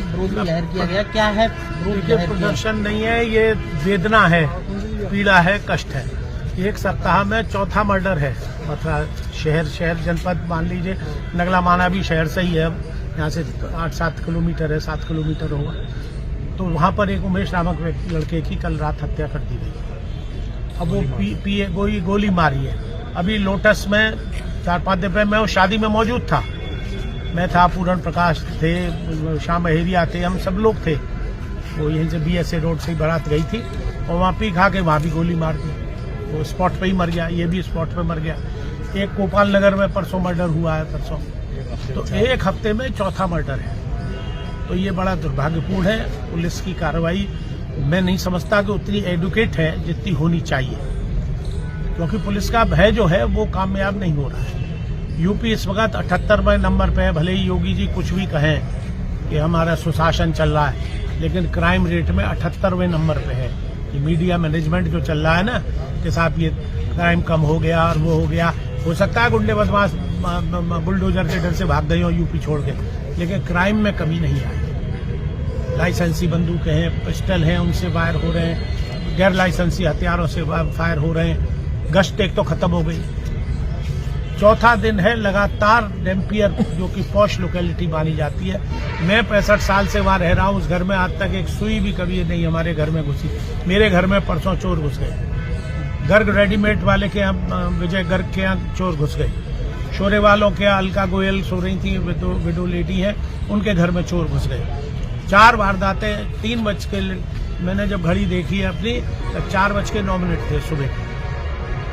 एक विरोध में जाहिर किया गया, क्या है विरोध? ये प्रदर्शन नहीं है, ये वेदना है, पीड़ा है, कष्ट है। एक सप्ताह में चौथा मर्डर है मथुरा शहर जनपद, मान लीजिए नगला माना भी शहर से ही है, यहाँ से 8-7 किलोमीटर है, 7 किलोमीटर होगा। तो वहाँ पर एक उमेश नामक लड़के की कल रात हत्या कर दी गई। अब वो गोली मारी है। अभी लोटस में 4-5 दिन पहले मैं उस शादी में मौजूद था, मैं था, पूरण प्रकाश थे, श्याम बहेरिया थे, हम सब लोग थे। वो यहीं से BSA रोड से ही बारात गई थी और वहाँ पी खा के वहाँ भी गोली मार दी। वो स्पॉट पे ही मर गया, ये भी स्पॉट पे मर गया। एक गोपाल नगर में परसों मर्डर हुआ है, परसों। तो एक हफ्ते में चौथा मर्डर है। तो ये बड़ा दुर्भाग्यपूर्ण है। पुलिस की कार्रवाई मैं नहीं समझता कि उतनी एडुकेट है जितनी होनी चाहिए, क्योंकि पुलिस का भय जो है वो कामयाब नहीं हो रहा है। यूपी इस वक्त 78वें नंबर पे है। भले ही योगी जी कुछ भी कहें कि हमारा सुशासन चल रहा है, लेकिन क्राइम रेट में 78वें नंबर पे है। ये मीडिया मैनेजमेंट जो चल रहा है ना कि साहब ये क्राइम कम हो गया और वो हो गया, हो सकता है गुंडे बदमाश बुलडोजर के डर से भाग गए हो यूपी छोड़ के, लेकिन क्राइम में कमी नहीं आई। लाइसेंसी बंदूकें हैं, पिस्टल हैं, उनसे फायर हो रहे हैं, गैर लाइसेंसी हथियारों से फायर हो रहे हैं। गश्त एक तो खत्म हो गई। चौथा दिन है लगातार डैम्पियर, जो कि पॉश लोकेलिटी मानी जाती है। मैं 65 साल से वहां रह रहा हूं। उस घर में आज तक एक सुई भी कभी नहीं हमारे घर में घुसी। मेरे घर में परसों चोर घुस गए। गर्ग रेडीमेड वाले के यहाँ, विजय गर्ग के यहाँ चोर घुस गए। शोरे वालों के यहाँ अलका गोयल सो रही थी, विडो लेडी है, उनके घर में चोर घुस गए। 4 वारदातें। 3 बज के मैंने जब घड़ी देखी है अपनी, तब 4:09 थे सुबह।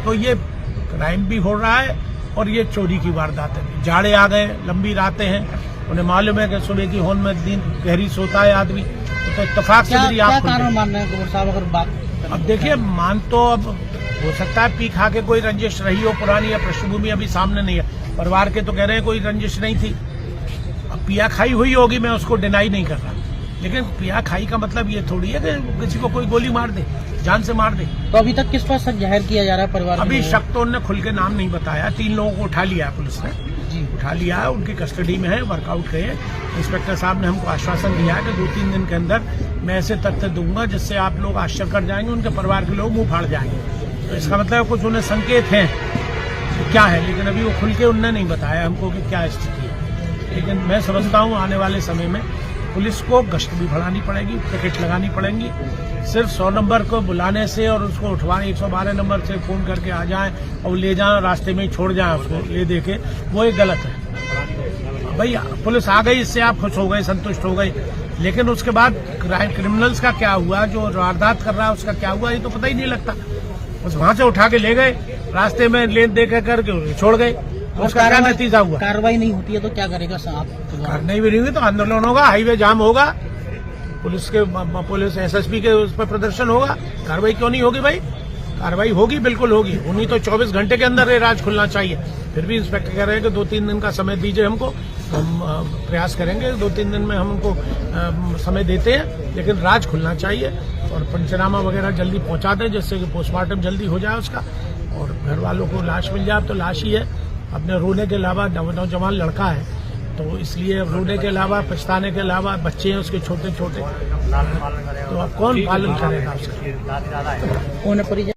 तो ये क्राइम भी हो रहा है और ये चोरी की वारदातें भी। जाड़े आ गए, लंबी रातें हैं, उन्हें मालूम है कि सुबह की होन में नींद गहरी सोता है आदमी, तो इत्तेफाक से मेरी आंख खुल गई। कारण मान रहे हैं कुंवर साहब? अगर बात अब देखिए, मान तो अब हो सकता है पी खा के कोई रंजिश रही हो पुरानी, या पृष्ठभूमि अभी सामने नहीं है। परिवार के तो कह रहे हैं कोई रंजिश नहीं थी। अब पिया खाई हुई होगी, मैं उसको डिनाई नहीं कर रहा, लेकिन पिया खाई का मतलब ये थोड़ी है कि किसी को कोई गोली मार दे, जान से मार दे। तो अभी तक किस पर शक जाहिर किया जा रहा है परिवार? अभी शक तो उन्होंने खुल के नाम नहीं बताया। 3 लोगों को उठा लिया है पुलिस ने जी, उठा लिया है, उनकी कस्टडी में है, वर्कआउट गए। इंस्पेक्टर साहब ने हमको आश्वासन दिया है कि 2-3 दिन के अंदर मैं ऐसे तथ्य दूंगा जिससे आप लोग आश्चर्य कर जाएंगे, उनके परिवार के लोग मुंह फाड़ जाएंगे। तो इसका मतलब कुछ उन्हें संकेत हैं क्या है, लेकिन अभी वो खुल के उन्होंने नहीं बताया हमको कि क्या स्थिति है। लेकिन मैं समझता हूँ आने वाले समय में पुलिस को गश्त भी बढ़ानी पड़ेगी, टिकट लगानी पड़ेंगी। सिर्फ 100 नंबर को बुलाने से और उसको उठवाने 112 नंबर से फोन करके आ जाएं और ले जाएं, रास्ते में ही छोड़ जाएं उसको ले दे के, वो एक गलत है। भाई पुलिस आ गई, इससे आप खुश हो गए, संतुष्ट हो गए, लेकिन उसके बाद क्रिमिनल्स का क्या हुआ, जो वारदात कर रहा है उसका क्या हुआ, ये तो पता ही नहीं लगता। बस वहां से उठा के ले गए, रास्ते में लेन दे करके छोड़ गए, उसका क्या नतीजा हुआ? कार्रवाई नहीं होती है तो क्या करेगा साहब? नहीं भी नहीं हुई तो आंदोलन होगा, हाईवे जाम होगा, पुलिस SSP के उस पर प्रदर्शन होगा। कार्रवाई क्यों नहीं होगी भाई? कार्रवाई होगी, बिल्कुल होगी। उन्हीं तो 24 घंटे के अंदर ये राज खुलना चाहिए। फिर भी इंस्पेक्टर कह रहे हैं कि 2-3 दिन का समय दीजिए हमको, हम प्रयास करेंगे। 2-3 दिन में हम उनको समय देते हैं, लेकिन राज खुलना चाहिए और पंचनामा वगैरह जल्दी पहुंचा दें, जिससे कि पोस्टमार्टम जल्दी हो जाए उसका और घर वालों को लाश मिल जाए। अब तो लाश ही है, अपने रोने के अलावा नौजवान लड़का है, तो इसलिए रोने के अलावा, पछताने के अलावा, बच्चे हैं उसके छोटे छोटे, तो अब कौन पालन करेगा उसका?